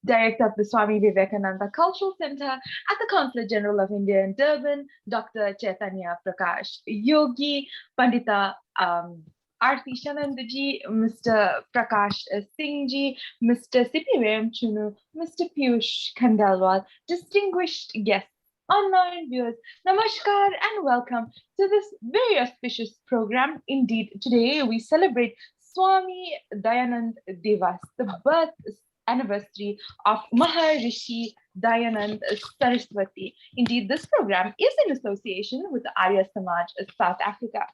Director of the Swami Vivekananda Cultural Center at the Consulate General of India in Durban, Dr. Chaitanya Prakash Yogi, Pandita Arthi Shanand ji, Mr. Prakash Singh ji, Mr. C.P. Chunu, Mr. Piyush Khandelwal, distinguished guests, online viewers, namaskar and welcome to this very auspicious program. Indeed, today we celebrate Swami Dayanand Diwas, the birth anniversary of Maharishi Dayanand Saraswati. Indeed, this program is in association with the Arya Samaj of South Africa.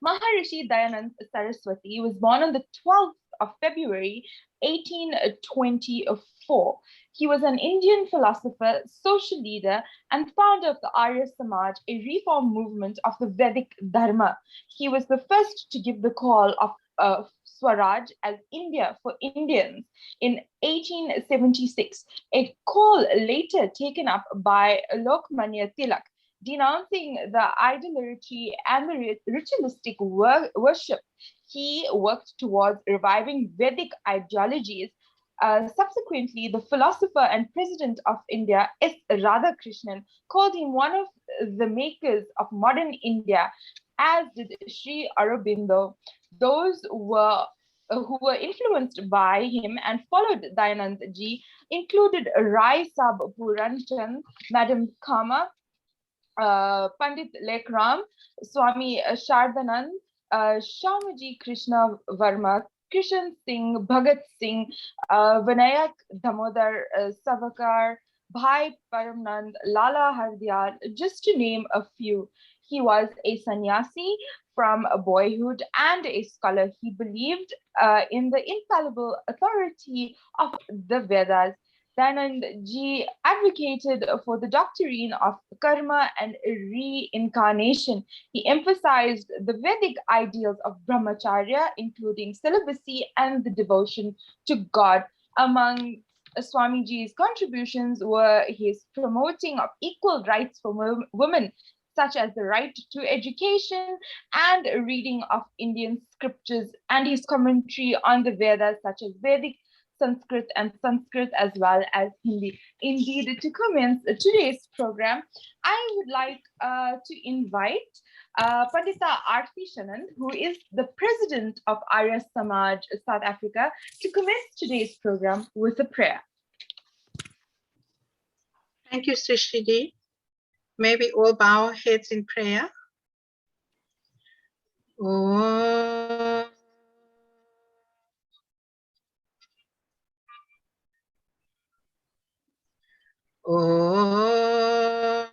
Maharishi Dayanand Saraswati was born on the 12th of February 1824. He was an Indian philosopher, social leader, and founder of the Arya Samaj, a reform movement of the Vedic Dharma. He was the first to give the call of Swaraj as India for Indians in 1876, a call later taken up by Lokmanya Tilak, denouncing the idolatry and the ritualistic worship. He worked towards reviving Vedic ideologies. Subsequently, the philosopher and president of India, S. Radhakrishnan, called him one of the makers of modern India, as did Sri Aurobindo. Those who were influenced by him and followed Dayanand ji included Rai Sab Puranchand, Madam Kama, Pandit Lekram, Swami Shardanand, Shamaji Krishna Varma, Krishan Singh, Bhagat Singh, Vinayak Damodar Savakar, Bhai Paramnand, Lala Hardyal, just to name a few. He was a sannyasi from boyhood and a scholar. He believed in the infallible authority of the Vedas. Dayanand ji advocated for the doctrine of karma and reincarnation. He emphasized the Vedic ideals of brahmacharya, including celibacy and the devotion to God. Among Swamiji's contributions were his promoting of equal rights for women, such as the right to education and reading of Indian scriptures, and his commentary on the Vedas, such as Vedic, Sanskrit, and Sanskrit, as well as Hindi. Indeed, to commence today's program, I would like to invite Pandita Arthi Shanand, who is the president of Arya Samaj South Africa, to commence today's program with a prayer. Thank you, Srishti. May we all bow our heads in prayer. Om. Om.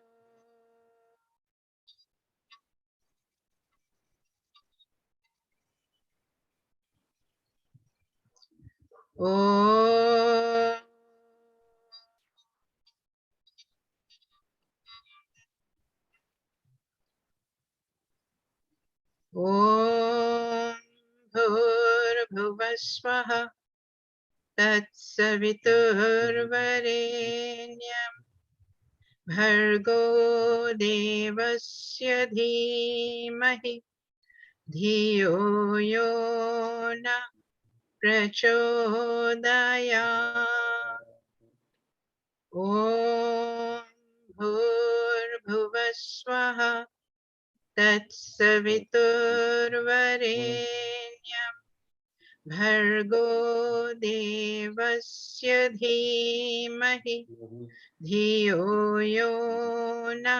Om. Om Bhurabhuvasvaha Tatsaviturvarenyam Bhargo Devasya Dhimahi Dhiyo Yo Na Prachodayat. Om Bhurabhuvasvaha Tatsaviturvarenyam Bhargo Devasya Dhimahi Dhiyo Yo Na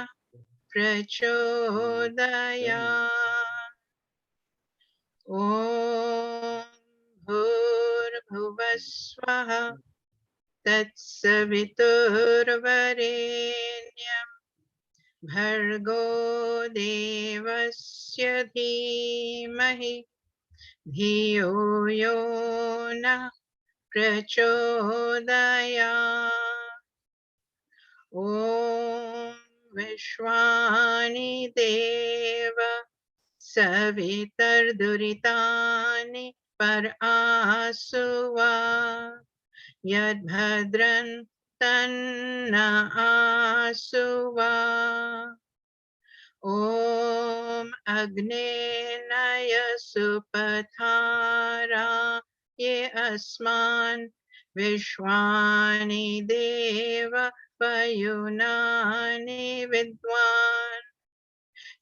Prachodayat. Om Bhurabhuvasvaha Tatsaviturvarenyam Bhargo Devasya Dhimahi Dhiyo Yo Na Prachodayat. Om Vishwani Deva Savitar Duritani Parasuva Yad Bhadran Tanna Asuva. Om Agnenaya Supathara Ye Asman Vishwani Deva Payunani Vidwan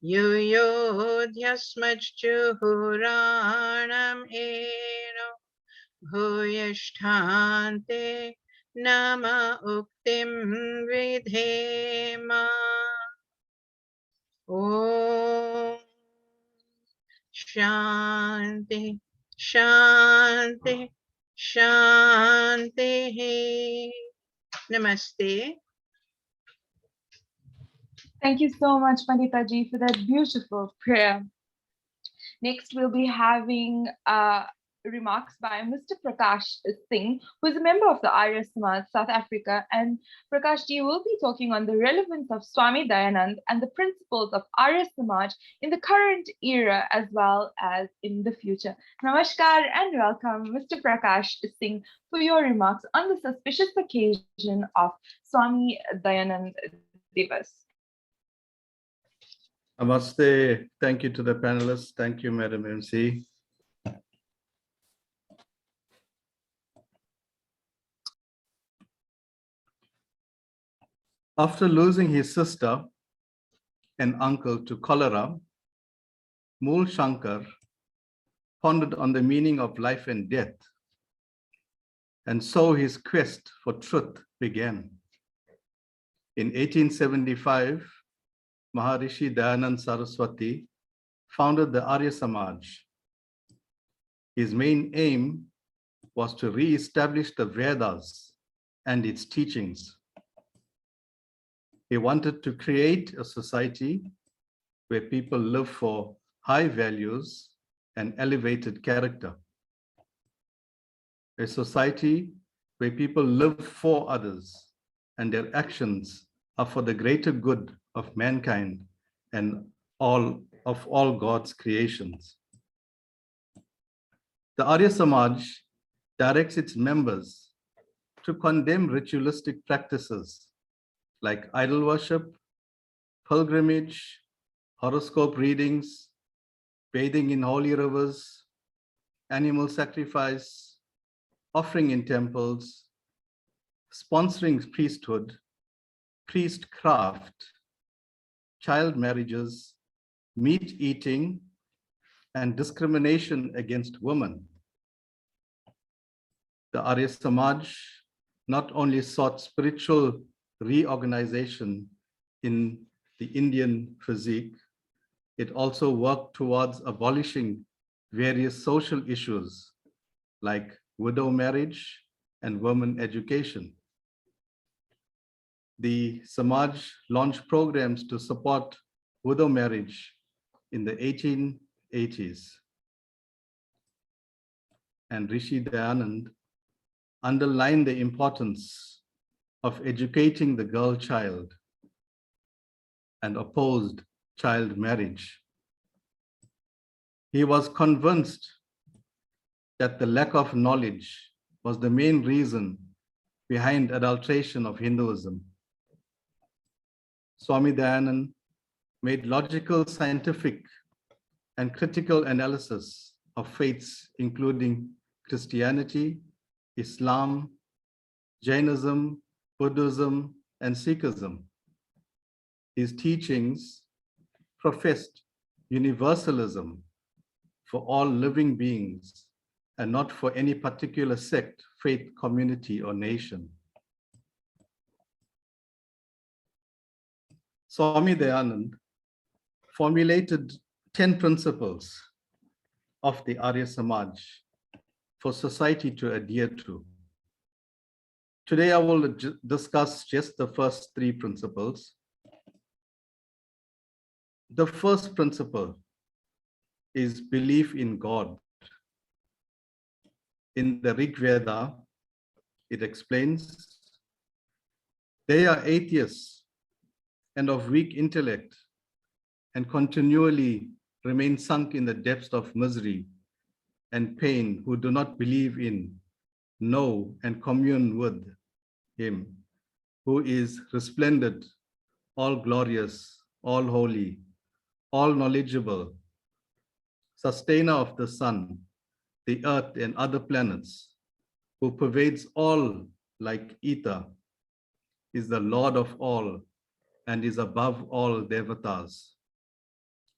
Yuyodhyasmachchuhuranam Eno Bhuyasthante Nama Uktim Vidhema. Om Shanti, Shanti, Shanti. Namaste. Thank you so much, Pandita ji, for that beautiful prayer. Next, we'll be having remarks by Mr. Prakash Singh, who is a member of the Arya Samaj, South Africa. And Prakash ji will be talking on the relevance of Swami Dayanand and the principles of Arya Samaj in the current era as well as in the future. Namaskar and welcome, Mr. Prakash Singh, for your remarks on the auspicious occasion of Swami Dayanand Diwas. Namaste. Thank you to the panelists. Thank you, Madam MC. After losing his sister and uncle to cholera, Mool Shankar pondered on the meaning of life and death, and so his quest for truth began. In 1875, Maharishi Dayanand Saraswati founded the Arya Samaj. His main aim was to re-establish the Vedas and its teachings. He wanted to create a society where people live for high values and elevated character. A society where people live for others and their actions are for the greater good of mankind and of all God's creations. The Arya Samaj directs its members to condemn ritualistic practices like idol worship, pilgrimage, horoscope readings, bathing in holy rivers, animal sacrifice, offering in temples, sponsoring priesthood, priestcraft, child marriages, meat eating, and discrimination against women. The Arya Samaj not only sought spiritual reorganization in the Indian physique, it also worked towards abolishing various social issues like widow marriage and women education. The Samaj launched programs to support widow marriage in the 1880s. And Rishi Dayanand underlined the importance of educating the girl child and opposed child marriage. He was convinced that the lack of knowledge was the main reason behind adulteration of Hinduism. Swami Dayanand made logical, scientific, and critical analysis of faiths, including Christianity, Islam, Jainism, Buddhism, and Sikhism. His teachings professed universalism for all living beings and not for any particular sect, faith, community, or nation. Swami Dayanand formulated 10 principles of the Arya Samaj for society to adhere to. Today, I will discuss just the first 3 principles. The first principle is belief in God. In the Rig Veda, it explains, they are atheists and of weak intellect and continually remain sunk in the depths of misery and pain who do not believe in, know, and commune with him who is resplendent, all glorious, all holy, all knowledgeable, sustainer of the sun, the earth, and other planets, who pervades all like ether, is the Lord of all and is above all devatas.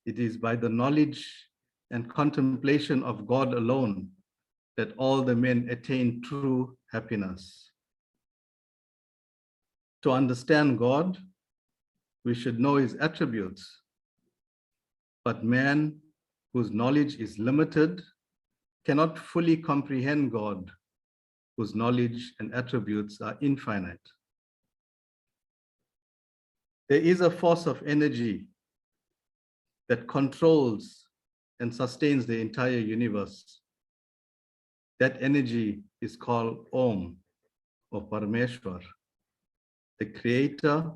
It is by the knowledge and contemplation of God alone that all the men attain true happiness. To understand God, we should know his attributes. But man, whose knowledge is limited, cannot fully comprehend God, whose knowledge and attributes are infinite. There is a force of energy that controls and sustains the entire universe. That energy is called Om, or Parameshwar, the creator,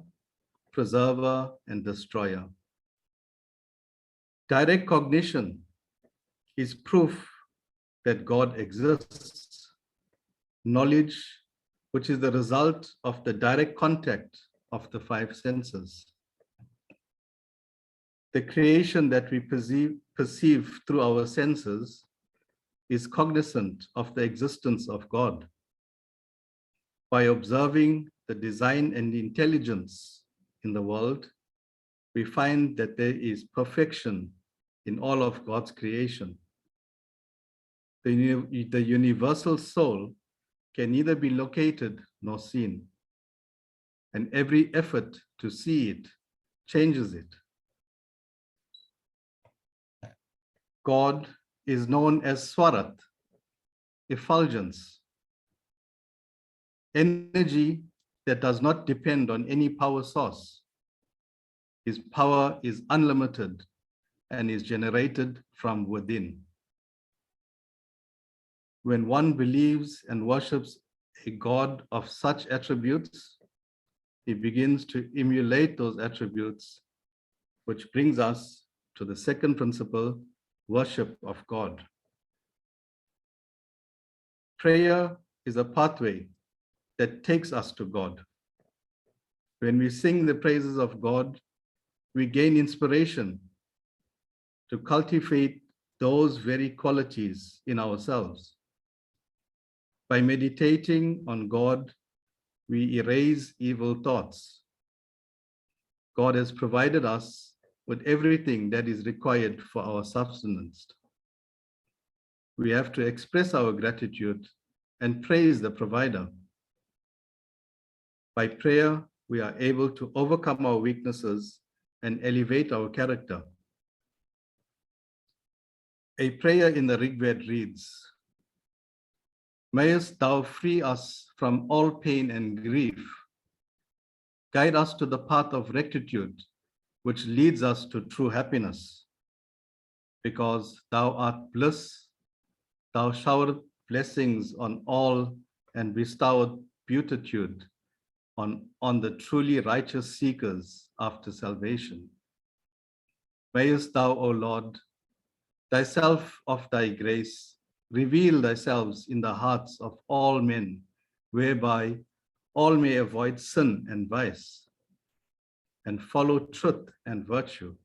preserver, and destroyer. Direct cognition is proof that God exists. Knowledge, which is the result of the direct contact of the five senses. The creation that we perceive through our senses is cognizant of the existence of God. By observing the design and intelligence in the world, we find that there is perfection in all of God's creation. The universal soul can neither be located nor seen, and every effort to see it changes it. God is known as Swarat, effulgence, energy that does not depend on any power source. His power is unlimited and is generated from within. When one believes and worships a God of such attributes, he begins to emulate those attributes, which brings us to the second principle, worship of God. Prayer is a pathway that takes us to God. When we sing the praises of God, we gain inspiration to cultivate those very qualities in ourselves. By meditating on God, we erase evil thoughts. God has provided us with everything that is required for our sustenance. We have to express our gratitude and praise the provider. By prayer, we are able to overcome our weaknesses and elevate our character. A prayer in the Rig Veda reads, "Mayest thou free us from all pain and grief. Guide us to the path of rectitude, which leads us to true happiness. Because thou art bliss, thou showerest blessings on all and bestowest beatitude on the truly righteous seekers after salvation. Mayest thou, O Lord, thyself of thy grace, reveal thyself in the hearts of all men, whereby all may avoid sin and vice, and follow truth and virtue,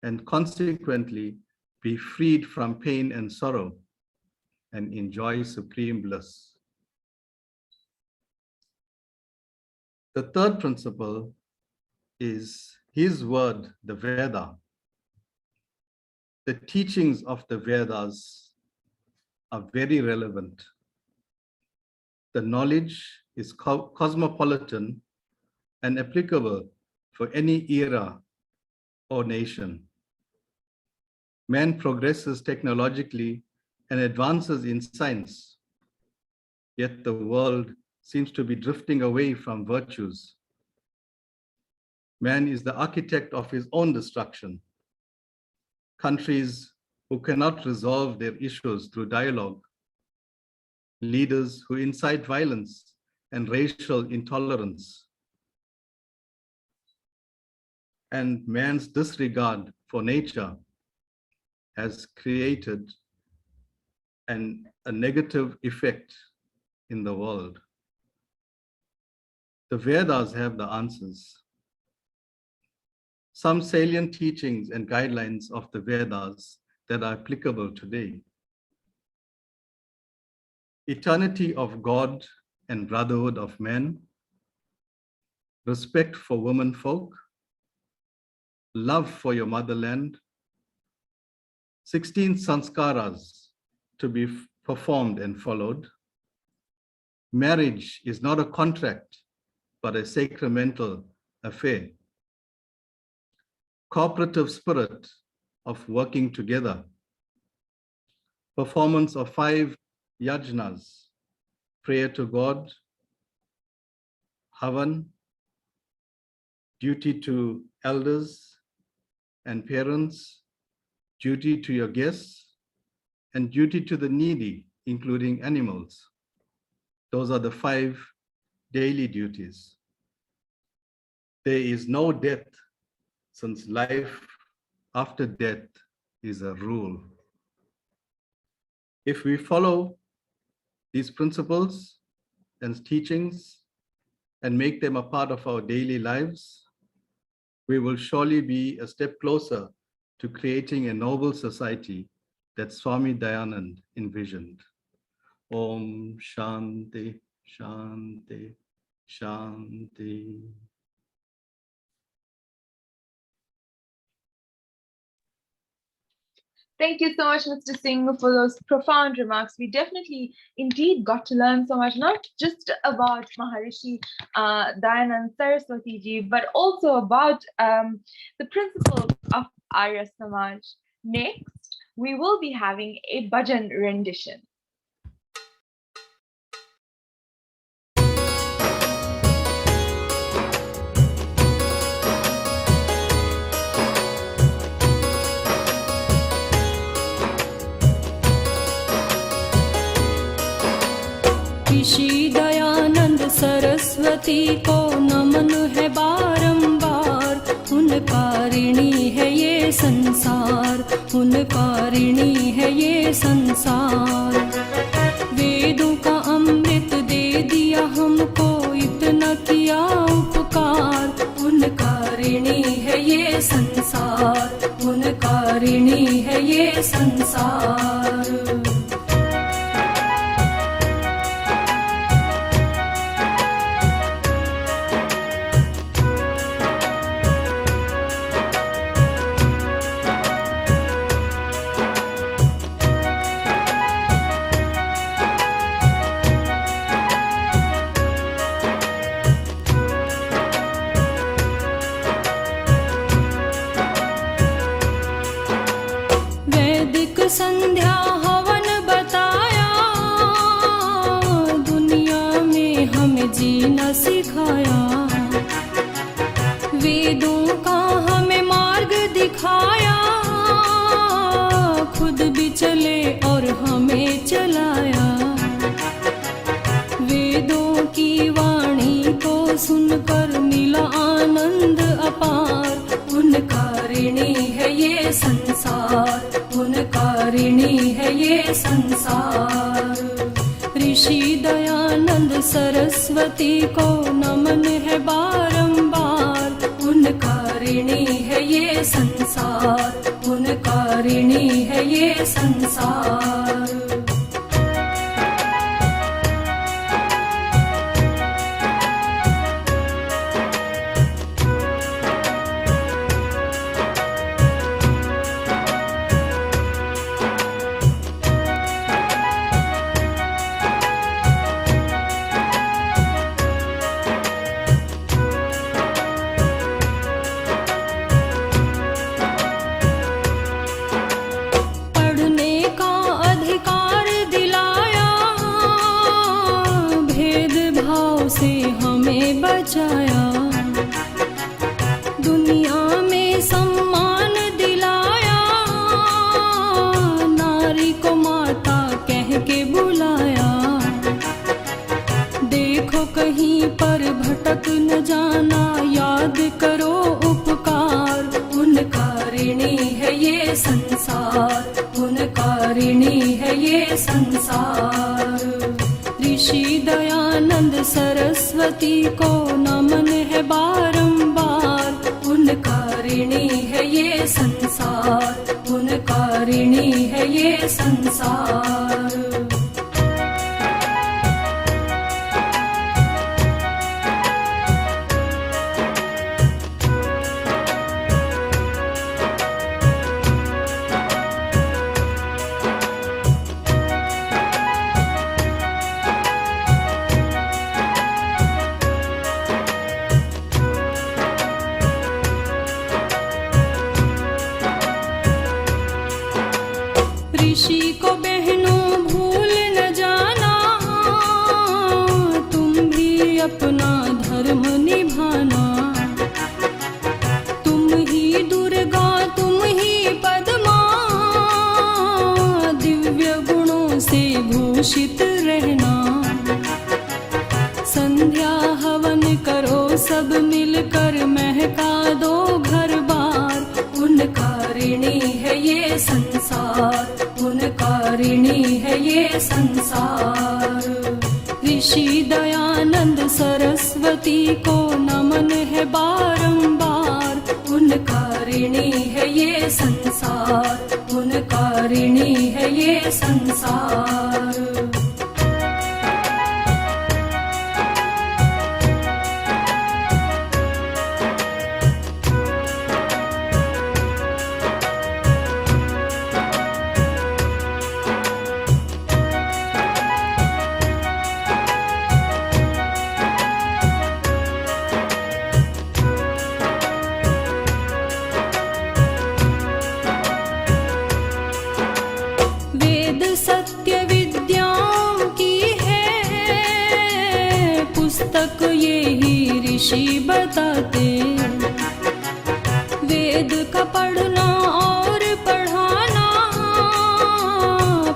and consequently be freed from pain and sorrow, and enjoy supreme bliss." The third principle is his word, the Veda. The teachings of the Vedas are very relevant. The knowledge is cosmopolitan and applicable for any era or nation. Man progresses technologically and advances in science, yet the world seems to be drifting away from virtues. Man is the architect of his own destruction. Countries who cannot resolve their issues through dialogue, leaders who incite violence and racial intolerance, and man's disregard for nature has created a negative effect in the world. The Vedas have the answers. Some salient teachings and guidelines of the Vedas that are applicable today. eternity of God and brotherhood of men, respect for women folk, love for your motherland, 16 sanskaras to be performed and followed. Marriage is not a contract, but a sacramental affair. Cooperative spirit of working together. Performance of 5 yajnas, prayer to God, havan, duty to elders and parents, duty to your guests, and duty to the needy, including animals. Those are the 5 daily duties. There is no death, since life after death is a rule. If we follow these principles and teachings and make them a part of our daily lives, we will surely be a step closer to creating a noble society that Swami Dayanand envisioned. Om Shanti, Shanti, Shanti. Thank you so much, Mr. Singh, for those profound remarks. We definitely indeed got to learn so much, not just about Maharishi Dayanand Saraswati ji, but also about the principles of Arya Samaj. Next, we will be having a bhajan rendition. ऋषि दयानंद सरस्वती को नमन है बारंबार, उनका ऋणी है ये संसार, उनका ऋणी है ये संसार। वेदों का अमृत दे दिया हमको, इतना किया उपकार, उनका ऋणी है ये संसार, उनका ऋणी है ये संसार। संध्या हवन बताया, दुनिया में हमें जीना सिखाया, वेदों का हमें मार्ग दिखाया, खुद भी चले और हमें चलाया। वेदों की वाणी को सुनकर मिला आनंद अपार, उनका ऋणी है ये संसार, उनका ऋणी है ये संसार। ऋषि दयानंद सरस्वती को नमन है बारंबार, उनका ऋणी है ये संसार, उनका ऋणी है ये संसार। दुनिया में सम्मान दिलाया, नारी को माता कह के बुलाया। देखो कहीं पर भटक न जाना, याद करो उपकार, उनका ऋणी है ये संसार, उनका ऋणी है ये संसार। ऋषि दयानंद सरस्वती को नमन है बारंबार, उनका ऋणी है ये संसार, उनका ऋणी है ये संसार। ऋषि को बहनों भूल न जाना, तुम भी अपना धर्म निभाना। तुम ही दुर्गा तुम ही पद्मा, दिव्य गुणों से भूषित रहना। संध्या हवन करो सब मिलकर, महका दो घर बार। उनका ऋणी है ये संसार, उनका ऋणी है ये संसार। ऋषि दयानंद सरस्वती को नमन है बारंबार। उनका ऋणी है ये संसार, उनका ऋणी है ये संसार। वेद सत्य विद्याओं की है पुस्तक, ये ही ऋषि बताते। वेद का पढ़ना और पढ़ाना,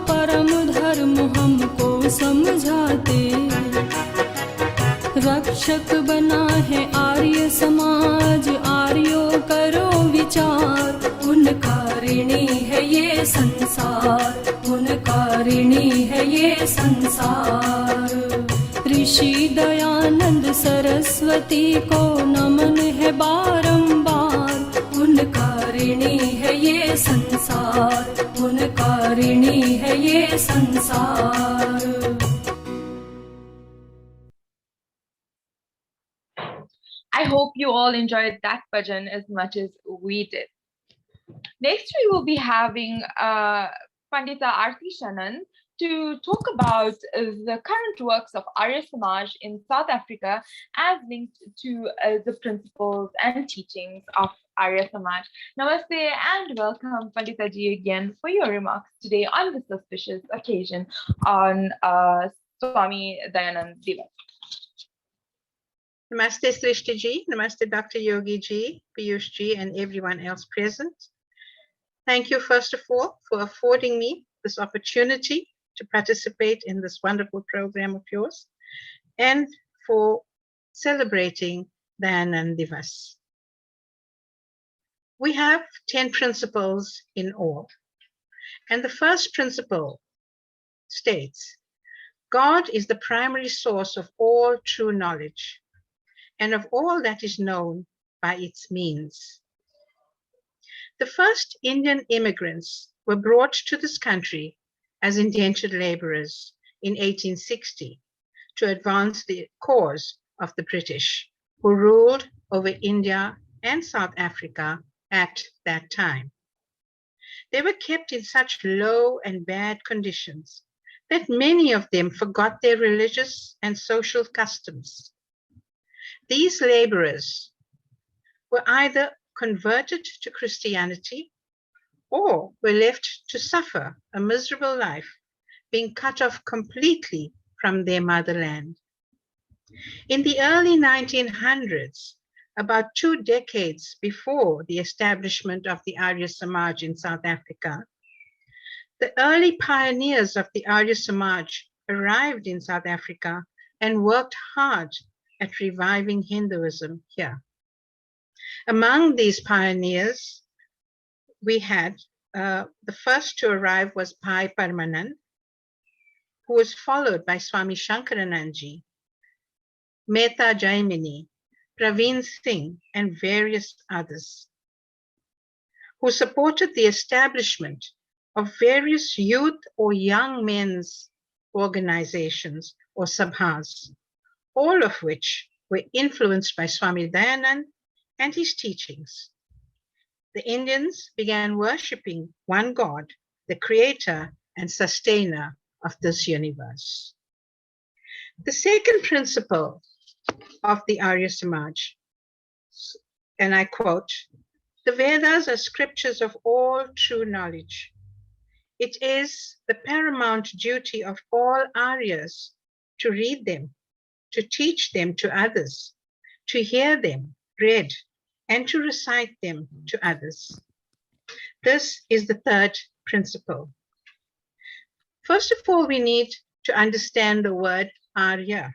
परम धर्म हमको समझाते। रक्षक बना है आर्य समाज, आर्यों करो विचार। उनका ऋणी है ये संसार, उनका ऋणी है ये संसार। ऋषि दयानंद सरस्वती को नमन है बारंबार। उनका ऋणी है ये संसार, उनका ऋणी है ये संसार। I hope you all enjoyed that bhajan as much as we did. Next, we will be having Pandita Arthi Shanand to talk about the current works of Arya Samaj in South Africa as linked to the principles and teachings of Arya Samaj. Namaste and welcome, Pandita ji, again for your remarks today on this auspicious occasion on Swami Dayanand Diwas. Namaste Srishti ji, Namaste Dr. Yogi ji, Piyush ji, and everyone else present. Thank you, first of all, for affording me this opportunity to participate in this wonderful program of yours and for celebrating Dayanand Diwas. We have 10 principles in all. And the first principle states, God is the primary source of all true knowledge and of all that is known by its means. The first Indian immigrants were brought to this country as indentured laborers in 1860 to advance the cause of the British, who ruled over India and South Africa at that time. They were kept in such low and bad conditions that many of them forgot their religious and social customs. These laborers were either converted to Christianity or were left to suffer a miserable life, being cut off completely from their motherland. In the early 1900s, about 2 decades before the establishment of the Arya Samaj in South Africa, the early pioneers of the Arya Samaj arrived in South Africa and worked hard at reviving Hinduism here. Among these pioneers, we had the first to arrive was Bhai Parmanand, who was followed by Swami Shankaranandji, Mehta Jaimini, Praveen Singh, and various others, who supported the establishment of various youth or young men's organizations or sabhas, all of which were influenced by Swami Dayanand and his teachings. The Indians began worshipping one God, the creator and sustainer of this universe. The second principle of the Arya Samaj, and I quote, "The Vedas are scriptures of all true knowledge. It is the paramount duty of all Aryas to read them, to teach them to others, to hear them read, and to recite them to others. This is the third principle. First of all, we need to understand the word Arya.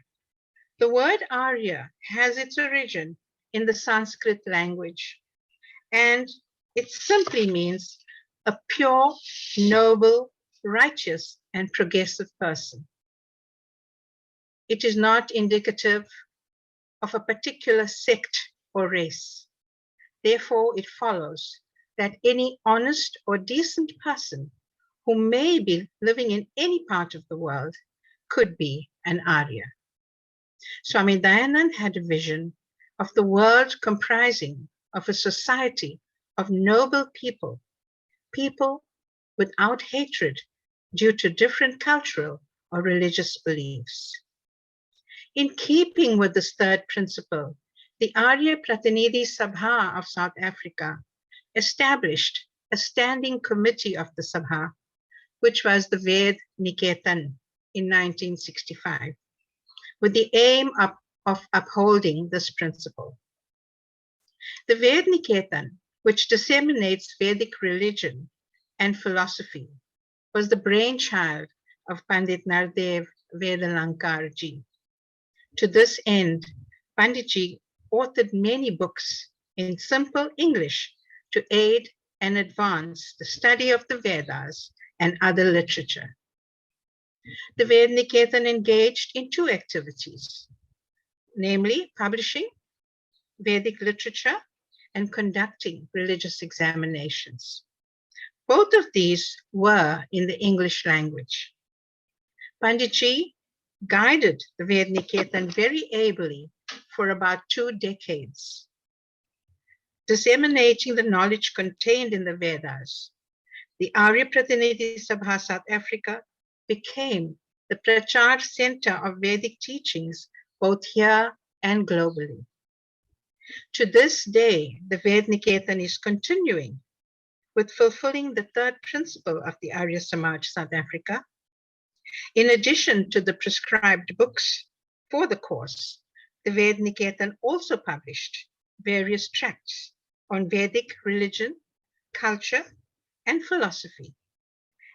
The word Arya has its origin in the Sanskrit language, and it simply means a pure, noble, righteous, and progressive person. It is not indicative of a particular sect or race. Therefore, it follows that any honest or decent person who may be living in any part of the world could be an Arya. Swami Dayanand had a vision of the world comprising of a society of noble people, people without hatred due to different cultural or religious beliefs. In keeping with this third principle, the Arya Pratinidhi Sabha of South Africa established a standing committee of the Sabha, which was the Vedic in 1965, with the aim of upholding this principle. The Vedic, which disseminates Vedic religion and philosophy, was the brainchild of Pandit Nardev Vedalankar ji. To this end, Panditji authored many books in simple English to aid and advance the study of the Vedas and other literature. The Vedaniketan engaged in two activities, namely publishing Vedic literature and conducting religious examinations. Both of these were in the English language. Panditji guided the Vedaniketan very ably for about 2 decades, disseminating the knowledge contained in the Vedas. The Arya Pratinidhi Sabha South Africa became the Prachar center of Vedic teachings both here and globally. To this day, the Vedaniketan is continuing with fulfilling the third principle of the Arya Samaj South Africa. In addition to the prescribed books for the course, the Vedaniketan also published various tracts on Vedic religion, culture, and philosophy.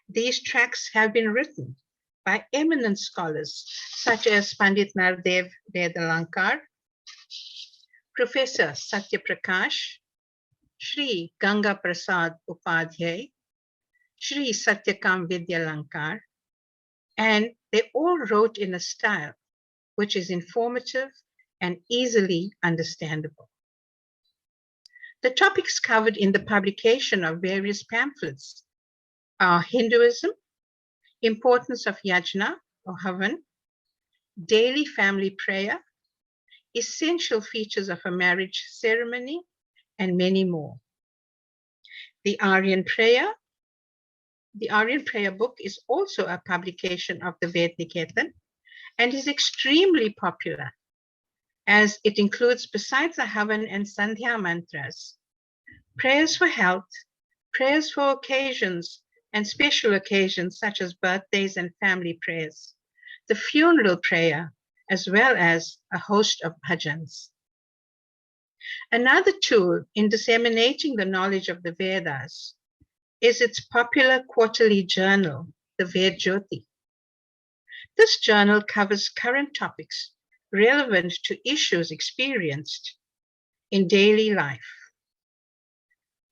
These tracts have been written by eminent scholars such as Pandit Nardev Vedalankar, Professor Satya Prakash, Shri Ganga Prasad Upadhyay, Shri Satyakam Vidyalankar, and they all wrote in a style which is informative and easily understandable. The topics covered in the publication of various pamphlets are Hinduism, importance of yajna or havan, daily family prayer, essential features of a marriage ceremony, and many more. The Aryan Prayer book is also a publication of the Vedaniketan and is extremely popular, as it includes, besides the Havan and Sandhya mantras, prayers for health, prayers for occasions and special occasions such as birthdays and family prayers, the funeral prayer, as well as a host of bhajans. Another tool in disseminating the knowledge of the Vedas is its popular quarterly journal, the Ved Jyoti. This journal covers current topics relevant to issues experienced in daily life.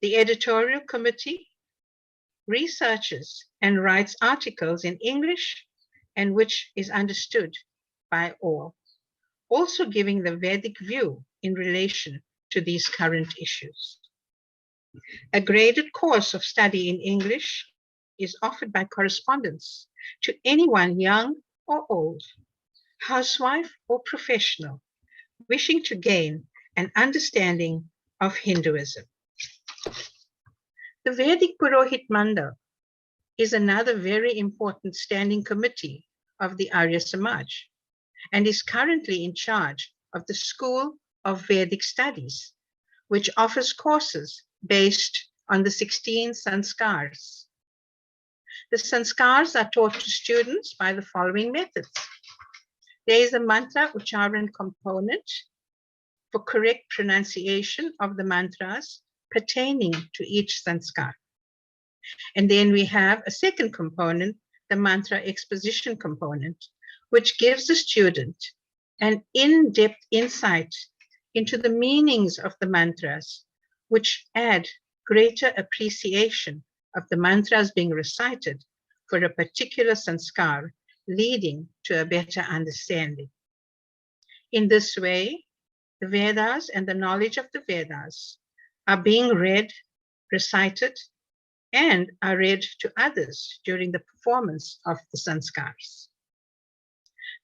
The editorial committee researches and writes articles in English and which is understood by all, also giving the Vedic view in relation to these current issues. A graded course of study in English is offered by correspondence to anyone young or old, housewife or professional, wishing to gain an understanding of Hinduism. The Vedic Purohit Mandal is another very important standing committee of the Arya Samaj and is currently in charge of the School of Vedic Studies, which offers courses based on the 16 sanskars. The sanskars are taught to students by the following methods. There is a mantra ucharan component for correct pronunciation of the mantras pertaining to each sanskar. And then we have a second component, the mantra exposition component, which gives the student an in-depth insight into the meanings of the mantras, which add greater appreciation of the mantras being recited for a particular sanskar, leading to a better understanding. In this way, the Vedas and the knowledge of the Vedas are being read, recited, and are read to others during the performance of the sanskars.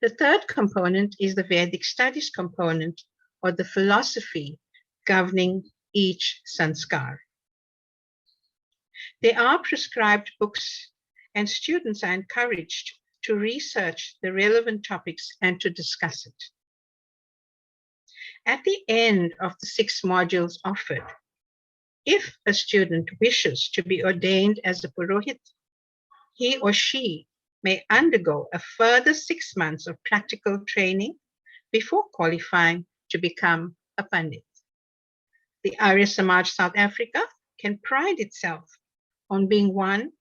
The third component is the Vedic studies component, or the philosophy governing each sanskar. There are prescribed books, and students are encouraged to research the relevant topics and to discuss it. At the end of the 6 modules offered, if a student wishes to be ordained as a Purohit, he or she may undergo a further 6 months of practical training before qualifying to become a Pandit. The Arya Samaj South Africa can pride itself on being one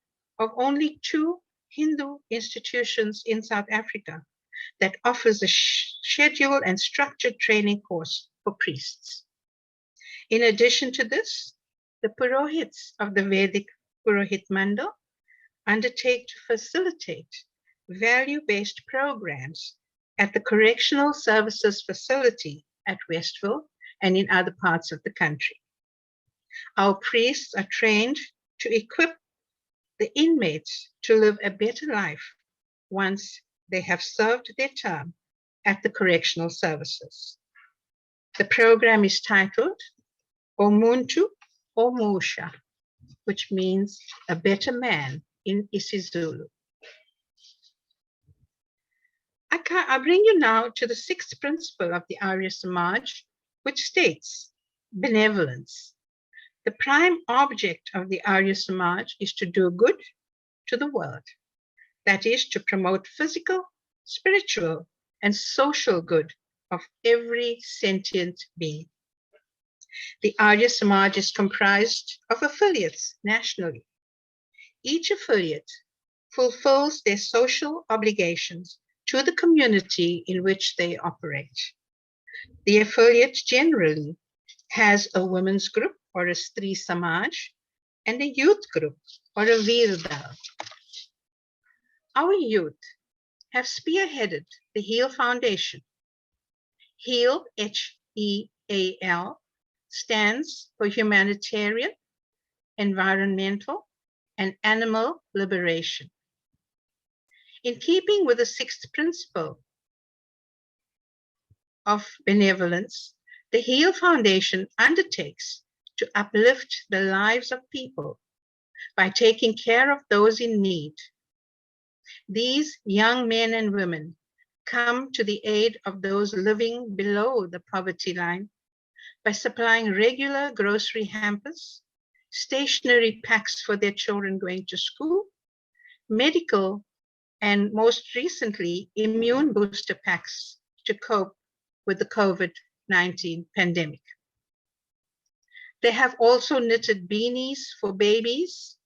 of only 2 Hindu institutions in South Africa that offers a scheduled and structured training course for priests. In addition to this, the Purohits of the Vedic Purohit Mandal undertake to facilitate value-based programs at the Correctional Services Facility at Westville and in other parts of the country. Our priests are trained to equip the inmates to live a better life once they have served their term at the correctional services. The program is titled Omuntu Omusha, which means a better man in isiZulu. I bring you now to the 6th principle of the Arya Samaj, which states benevolence. The prime object of the Arya Samaj is to do good to the world. That is, to promote physical, spiritual, and social good of every sentient being. The Arya Samaj is comprised of affiliates nationally. Each affiliate fulfills their social obligations to the community in which they operate. The affiliate generally has a women's group or a Stri Samaj and a youth group or a Veer Dal. Our youth have spearheaded the HEAL Foundation. HEAL, H-E-A-L, stands for humanitarian, environmental, and animal liberation. In keeping with the 6th principle of benevolence, the HEAL Foundation undertakes to uplift the lives of people by taking care of those in need. These young men and women come to the aid of those living below the poverty line by supplying regular grocery hampers, stationery packs for their children going to school, medical, and most recently, immune booster packs to cope with the COVID-19 pandemic. They have also knitted beanies for babies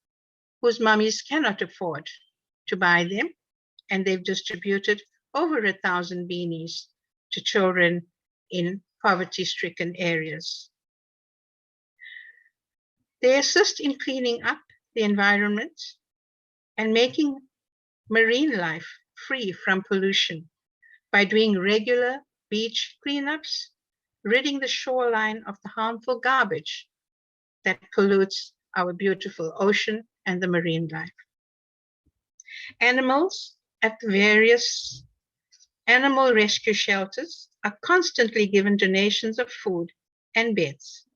whose mummies cannot afford to buy them, and they've distributed over 1,000 beanies to children in poverty-stricken areas. They assist in cleaning up the environment and making marine life free from pollution by doing regular beach cleanups, ridding the shoreline of the harmful garbage that pollutes our beautiful ocean and the marine life. Animals at various animal rescue shelters are constantly given donations of food and beds.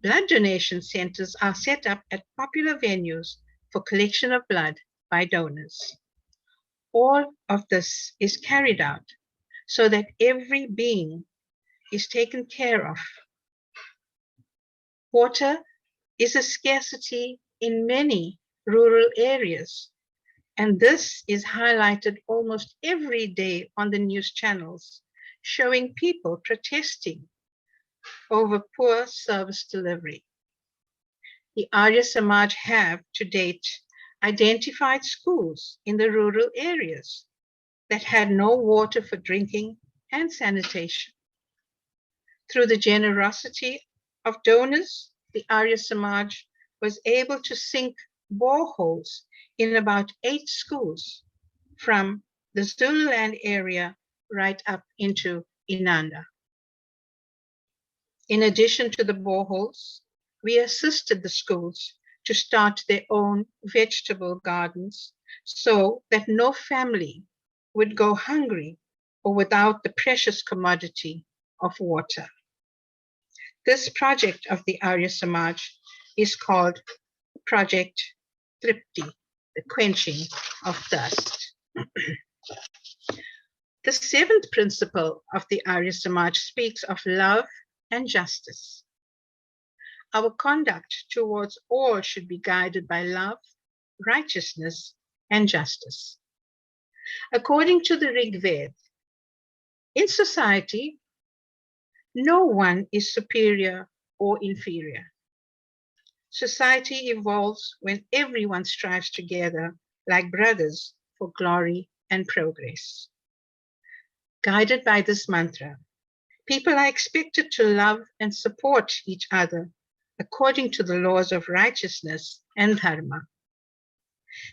Blood donation centers are set up at popular venues for collection of blood by donors. All of this is carried out so that every being is taken care of. Water is a scarcity in many rural areas, and this is highlighted almost every day on the news channels, showing people protesting over poor service delivery. The Arya Samaj have, to date, identified schools in the rural areas that had no water for drinking and sanitation. Through the generosity of donors, the Arya Samaj was able to sink boreholes in about 8 schools from the Zululand area right up into Inanda. In addition to the boreholes, we assisted the schools to start their own vegetable gardens so that no family would go hungry or without the precious commodity of water. This project of the Arya Samaj is called Project Tripti, the quenching of thirst. The 7th principle of the Arya Samaj speaks of love and justice. Our conduct towards all should be guided by love, righteousness, and justice. According to the Rig Veda, in society, no one is superior or inferior. Society evolves when everyone strives together like brothers for glory and progress. Guided by this mantra, people are expected to love and support each other according to the laws of righteousness and dharma.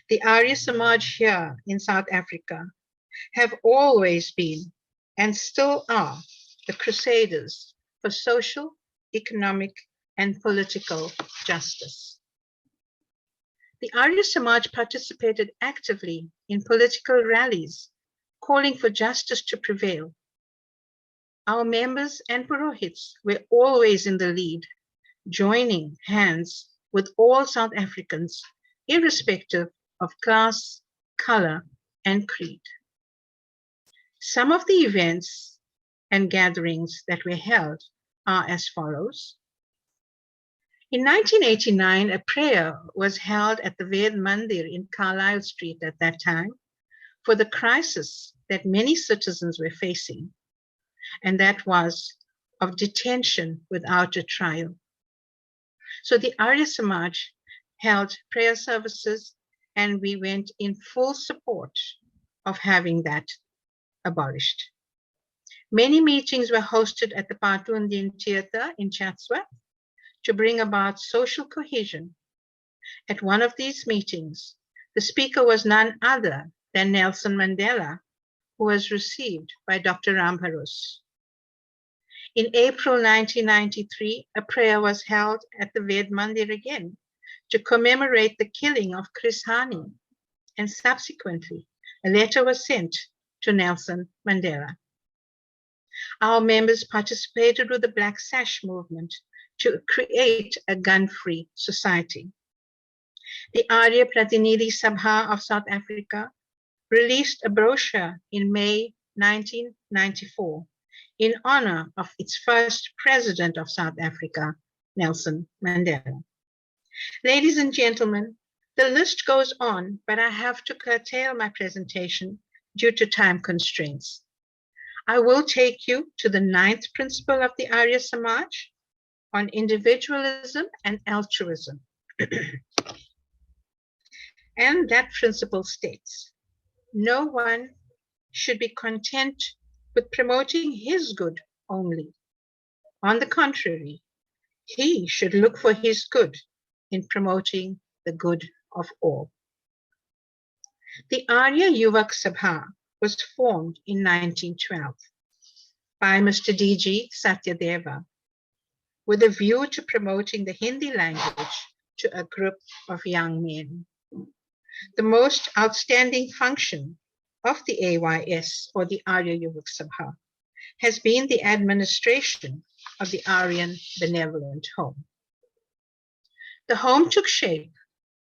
The Arya Samaj here in South Africa have always been and still are the crusaders for social, economic, and political justice. The Arya Samaj participated actively in political rallies calling for justice to prevail. Our members and Purohits were always in the lead, joining hands with all South Africans, irrespective of class, color, and creed. Some of the events and gatherings that were held are as follows. In 1989, a prayer was held at the Ved Mandir in Carlisle Street at that time for the crisis that many citizens were facing, and that was of detention without a trial. So the Arya Samaj held prayer services, and we went in full support of having that abolished. Many meetings were hosted at the Patundian Theatre in Chatsworth to bring about social cohesion. At one of these meetings, the speaker was none other than Nelson Mandela, who was received by Dr. Ramharus. In April 1993, a prayer was held at the Ved Mandir again to commemorate the killing of Chris Hani, and subsequently, a letter was sent to Nelson Mandela. Our members participated with the Black Sash movement to create a gun-free society. The Arya Pratinidhi Sabha of South Africa released a brochure in May 1994 in honor of its first president of South Africa, Nelson Mandela. Ladies and gentlemen, the list goes on, but I have to curtail my presentation due to time constraints. I will take you to the 9th principle of the Arya Samaj on individualism and altruism. And that principle states, no one should be content with promoting his good only. On the contrary, he should look for his good in promoting the good of all. The Arya Yuvak Sabha was formed in 1912 by Mr. D.G. Satyadeva with a view to promoting the Hindi language to a group of young men. The most outstanding function of the AYS, or the Arya Yuvak Sabha, has been the administration of the Aryan Benevolent Home. The home took shape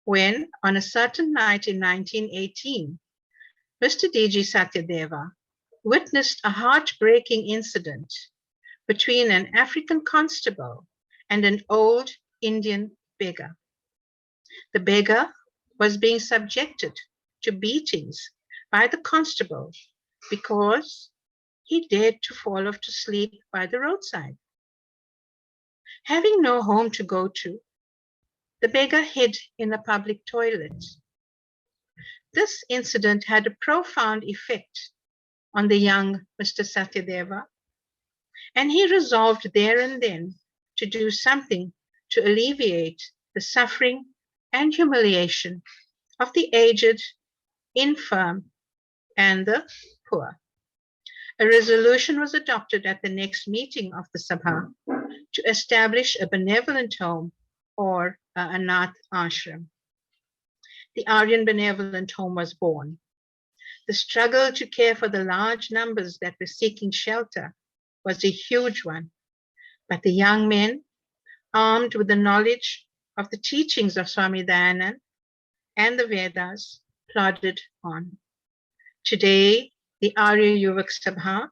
when, on a certain night in 1918, Mr. D.G. Satyadeva witnessed a heartbreaking incident between an African constable and an old Indian beggar. The beggar was being subjected to beatings by the constable because he dared to fall off to sleep by the roadside. Having no home to go to, the beggar hid in a public toilet. This incident had a profound effect on the young Mr. Satyadeva, and he resolved there and then to do something to alleviate the suffering and humiliation of the aged, infirm, and the poor. A resolution was adopted at the next meeting of the Sabha to establish a benevolent home or an anath ashram. The Aryan Benevolent Home was born. The struggle to care for the large numbers that were seeking shelter was a huge one, but the young men, armed with the knowledge of the teachings of Swami Dayanand and the Vedas, plodded on. Today, the Arya Yuvak Sabha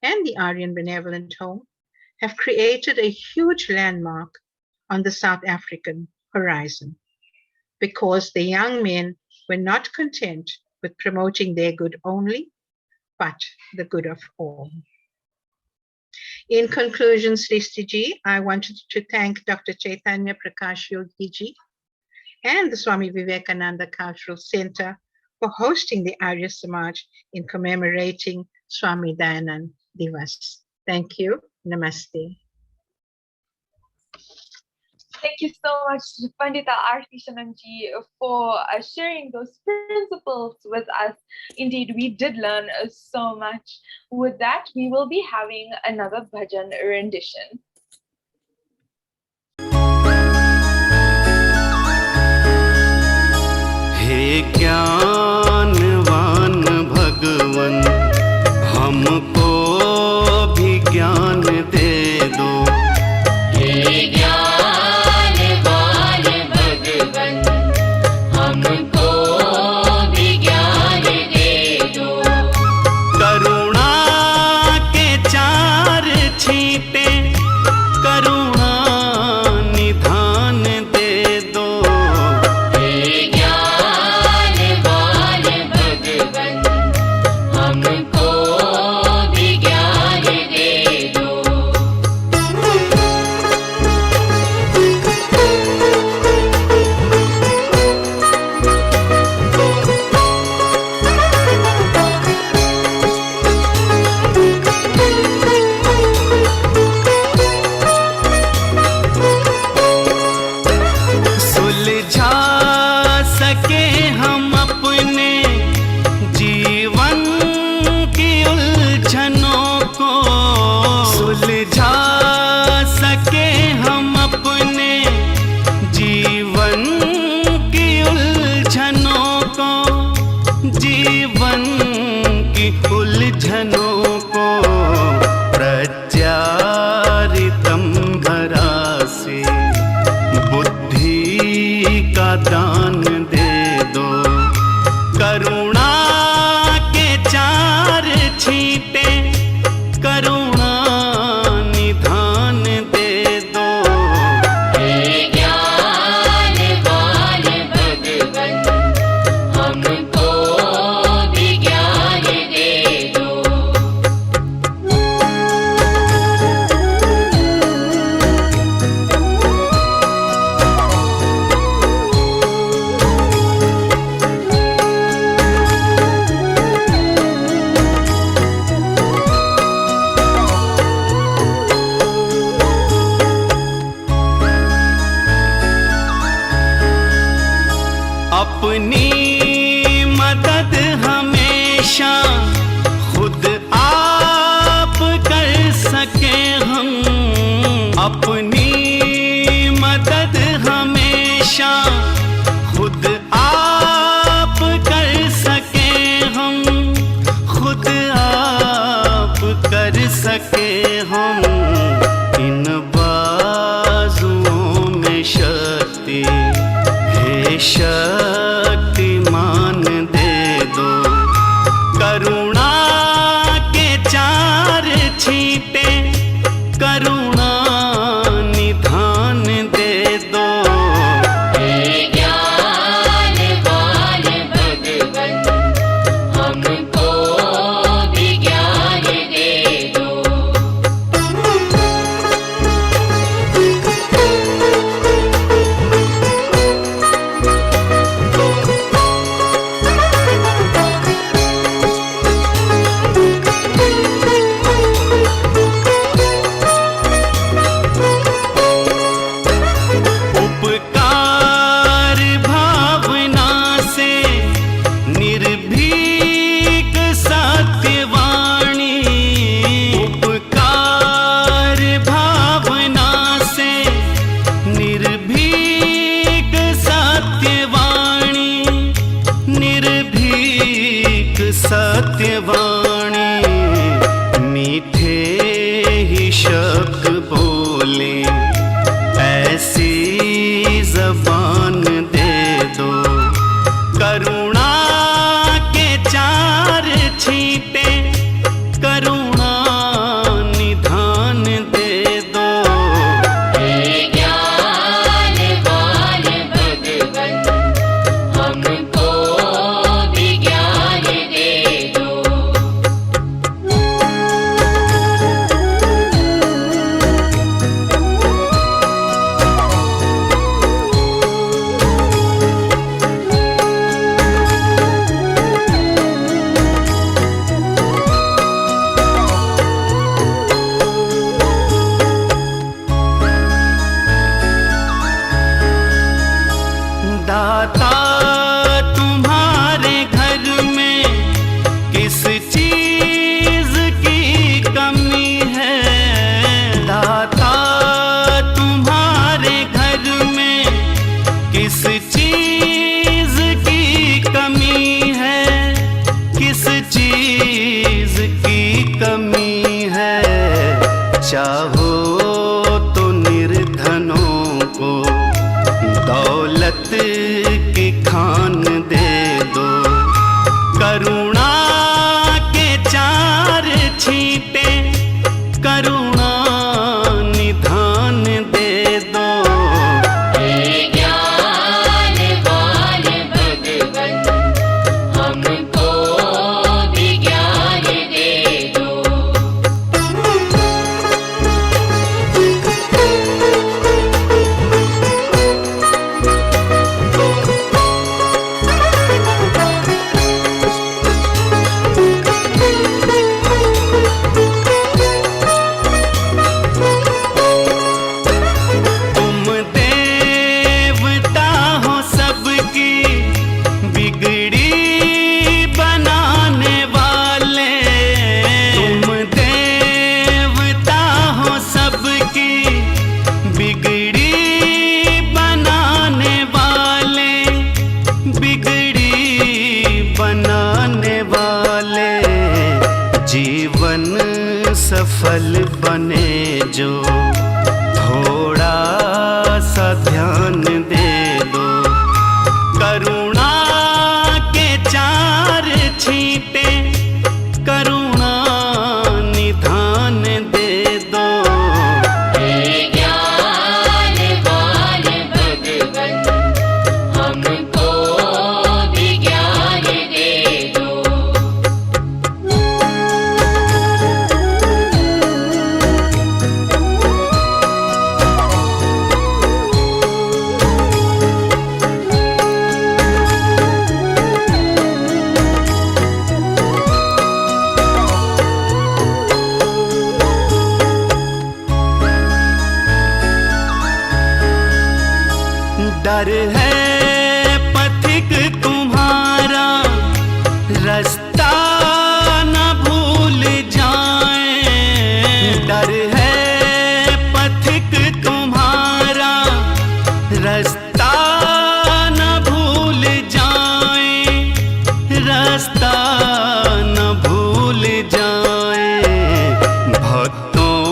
and the Aryan Benevolent Home have created a huge landmark on the South African horizon because the young men were not content with promoting their good only, but the good of all. In conclusion, Sristiji, I wanted to thank Dr. Chaitanya Prakash Yogiji and the Swami Vivekananda Cultural Center for hosting the Arya Samaj in commemorating Swami Dayanand Diwas. Thank you. Namaste. Thank you so much, Pandita Arthi Shanandji, for sharing those principles with us. Indeed, we did learn so much. With that, we will be having another bhajan rendition. हे ज्ञानवान भगवन हमको भी ज्ञान दे दो हे ज्ञानवान भगवन हमको भी ज्ञान दे दो करुणा के चार छींटे करुणा निधान दे दो हे ज्ञानवान भगवन हमको भी ज्ञान दे दो सुलझा सके हम अपने जीवन की उलझनों को सुलझा सके हम अपने जीवन की उलझनों को जीवन की उलझनों को प्रत्यारितम भरा से बुद्धि का दान दे दो करुणा के चार छींटे करुणा निधान दे दो हे ज्ञानवान भगवन हमको भी ज्ञान दे दो अपनी मदद हमेशा खुद आप कर सके हम अपनी मदद हमेशा खुद आप कर सके हम खुद आप कर सके हम इन बाजुओं में शक्ति हे शक्तिमान दे दो करुणा के चार छींटे करुणा हमको भी ज्ञान दे दो। उपकार भावना से निर्भीक सत्यवाणी, उपकार भावना से निर्भीक सत्यवाणी, निर्भीक सत्यवाणी, मीठे ही शब्द बोले ऐसी जबान दे दो। करुणा के चार छींटे, करुणा निधान दे दो। हे ज्ञान वाले भगवन, हमको भी ज्ञान दे दो। दाता तुम्हारे घर में किस चीज की कमी है? दाता तुम्हारे घर में किस चीज की कमी है? किस चीज की कमी है? चाहो तो निर्धनों को दौलत की खान दे दो। करुणा के चार छींटे, करुणा निधान दे दो। हे ज्ञान वाले भगवन, हमको भी ज्ञान दे दो। तुम देवता हो सबकी बिगड़ी बनाने वाले। तुम देवता हो सबकी बिगड़ी बनाने वाले, बिगड़ी बनाने वाले। जीवन सफल बने जो थोड़ा सा ध्यान दे दो। करुणा के चार छींटे, करुणा निधान दे दो। हे ज्ञान वाले भगवन, हमको भी ज्ञान दे दो। डर है पथिक तुम्हारा, रास्ता न भूल जाए। डर है पथिक तुम्हारा, रास्ता न भूल जाए, रास्ता न भूल जाए। भक्तों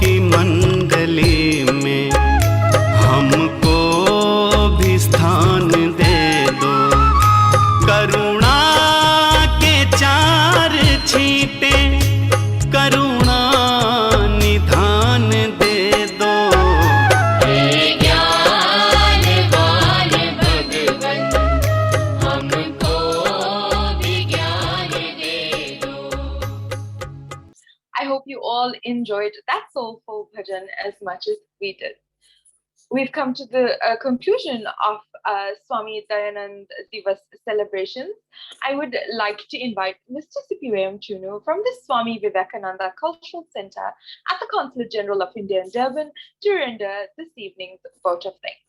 की मंडली में हमको भी स्थान दे दो। करुणा के all enjoyed that soulful bhajan as much as we did. We've come to the conclusion of Swami Dayanand Diwas celebrations. I would like to invite Mr. Sipiwayam Chunu from the Swami Vivekananda Cultural Center at the Consulate General of India in Durban to render this evening's vote of thanks.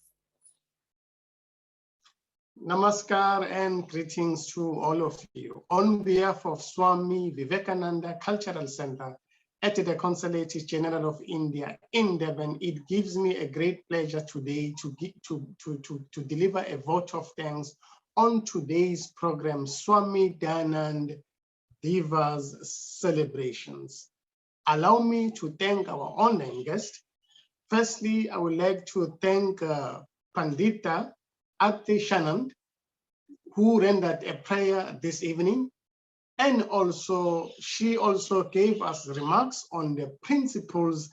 Namaskar and greetings to all of you. On behalf of Swami Vivekananda Cultural Center at the Consulate General of India in Durban, it gives me a great pleasure today to deliver a vote of thanks on today's program, Swami Dayanand Diwas celebrations. Allow me to thank our online guest. Firstly, I would like to thank Pandita Arthi Shanand, who rendered a prayer this evening. And also, she also gave us remarks on the principles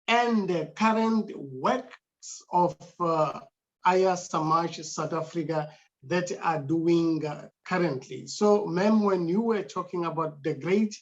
and the current works of Arya Samaj South Africa that are doing currently. So, ma'am, when you were talking about the great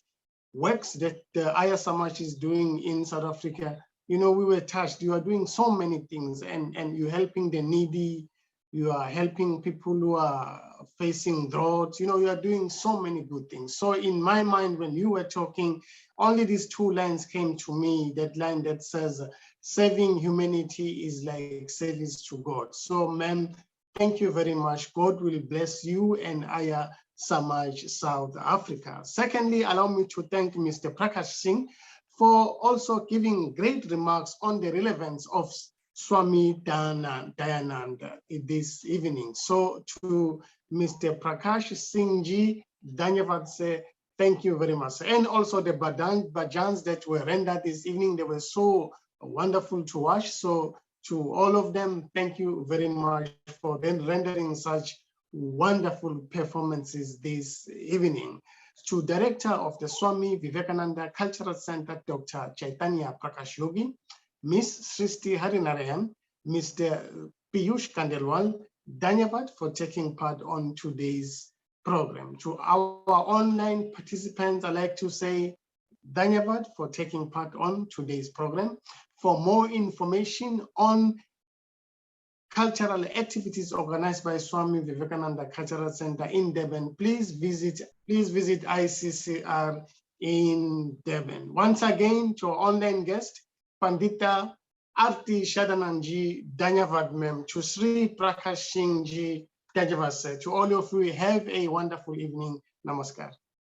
works that the Arya Samaj is doing in South Africa, you know, we were touched. You are doing so many things, and you're helping the needy. You are helping people who are facing drought. You know, you are doing so many good things. So in my mind, when you were talking, only these two lines came to me, that line that says, serving humanity is like service to God. So ma'am, thank you very much. God will bless you and Arya Samaj South Africa. Secondly, allow me to thank Mr. Prakash Singh for also giving great remarks on the relevance of Swami Dayanand this evening. So to Mr. Prakash Singh ji, Dhanyavad se, thank you very much. And also the bhajans that were rendered this evening, they were so wonderful to watch. So to all of them, thank you very much for them rendering such wonderful performances this evening. To Director of the Swami Vivekananda Cultural Center, Dr. Chaitanya Prakash Yogi, Ms. Sristi Harinarayan, Mr. Piyush Kandelwal, Dhanyavad for taking part on today's program. To our online participants, I'd like to say Dhanyavad for taking part on today's program. For more information on cultural activities organized by Swami Vivekananda Cultural Center in Durban, please visit ICCR in Durban. Once again, to our online guest, Pandita Arthi Shadananji Dhanyavad ma'am, to Sri Prakash Singh ji Dhanyavad sir. To all of you, have a wonderful evening. Namaskar.